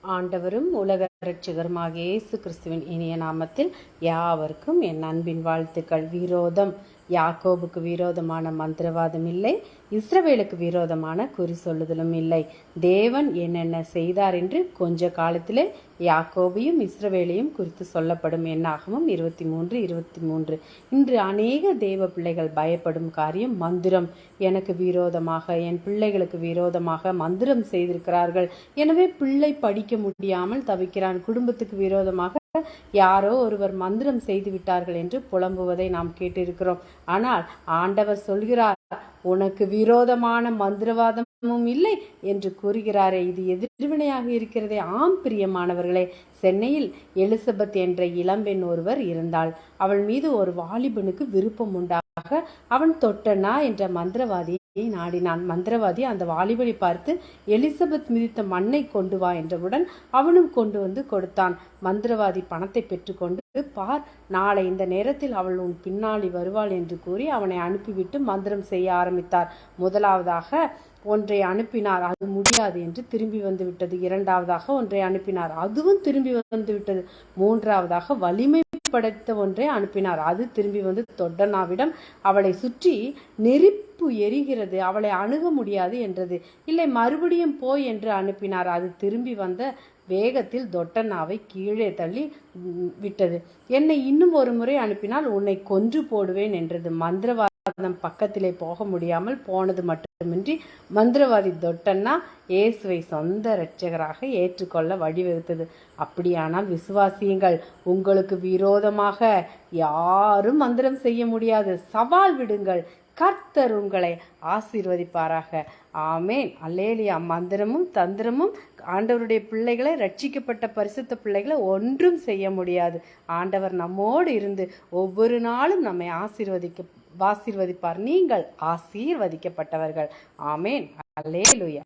ஆண்டவரும் உலக இரட்சகருமாகிய இயேசு கிறிஸ்துவின் இனிய நாமத்தில் யாவருக்கும் என் அன்பின் வாழ்த்துக்கள். விரோதம் யாக்கோபுக்கு விரோதமான மந்திரவாதம் இல்லை, இஸ்ரவேலுக்கு விரோதமான குறி சொல்லுதலும் இல்லை. தேவன் என்னென்ன செய்தார் என்று கொஞ்ச காலத்திலே யாக்கோபையும் இஸ்ரவேலையும் குறித்து சொல்லப்படும். என்னாகமும் 23:23. இன்று அநேக தேவ பிள்ளைகள் பயப்படும் காரியம் மந்திரம். எனக்கு விரோதமாக, என் பிள்ளைகளுக்கு விரோதமாக மந்திரம் செய்திருக்கிறார்கள், எனவே பிள்ளை படிக்க முடியாமல் தவிக்கிறான். குடும்பத்துக்கு விரோதமாக யாரோ ஒருவர் மந்திரம் செய்து விட்டார்கள் என்று புலம்புவதை நாம் கேட்டிருக்கிறோம். ஆனால் ஆண்டவர் சொல்கிறார், உனக்கு விரோதமான மந்திரவாதமும் இல்லை என்று கூறுகிறாரே. இது எதிர்வினையாக இருக்கிறதே. ஆம் பிரியமானவர்களே, சென்னையில் எலிசபெத் என்ற இளம்பெண் ஒருவர் இருந்தாள். அவள் மீது ஒரு வாலிபனுக்கு விருப்பம் உண்டாக அவன் தொட்டனா என்ற மந்திரவாதியை நாடினான். மந்திரவாதி அந்த வாலிபனை பார்த்து, எலிசபெத் மிதித்த மண்ணை கொண்டு வா என்றவுடன் அவனும் கொண்டு வந்து கொடுத்தான். மந்திரவாதி பணத்தை பெற்றுக்கொண்டு, பார், நாளை இந்த நேரத்தில் அவள் உன் பின்னாடி வருவாள் என்று கூறி அவனை அனுப்பிவிட்டு மந்திரம் செய்ய ஆரம்பித்தார். முதலாவதாக ஒன்றை அனுப்பினார், அது முடியாது என்று திரும்பி வந்து விட்டது. இரண்டாவதாக ஒன்றை அனுப்பினார், அதுவும் திரும்பி வந்து விட்டது. மூன்றாவதாக வலிமை படைத்த ஒன்றை அனுப்பினார், அது திரும்பி வந்து தொட்டனாவிடம் அவளை சுற்றி நெருப்பு எரிகிறது, அவளை அணுக முடியாது என்றது. இல்லை, மறுபடியும் போய் என்று அனுப்பினார், அது திரும்பி வந்த வேகத்தில் தொட்டனாவை கீழே தள்ளி விட்டது. என்னை இன்னும் ஒரு முறை அனுப்பினால் உன்னை கொன்று போடுவேன் என்றது. மந்திரவாதம் பக்கத்திலே போக முடியாமல் போனது மட்டுமின்றி மந்திரவாதி தொட்டன்னா இயேசுவை சொந்த இரட்சகராக ஏற்றுக்கொள்ள வழிவகுத்தது. அப்படியானால் விசுவாசியுங்கள், உங்களுக்கு விரோதமாக யாரும் மந்திரம் செய்ய முடியாது. சவால் விடுங்கள், கர்த்தர் உங்களை ஆசீர்வதிப்பாராக. ஆமேன், அல்லேலியா. மந்திரமும் தந்திரமும் ஆண்டவருடைய பிள்ளைகளை, ரட்சிக்கப்பட்ட பரிசுத்த பிள்ளைகளை ஒன்றும் செய்ய முடியாது. ஆண்டவர் நம்மோடு இருந்து ஒவ்வொரு நாளும் நம்மை ஆசீர்வதிப்பார். நீங்கள் ஆசீர்வதிக்கப்பட்டவர்கள். ஆமேன், அல்லேலூயா.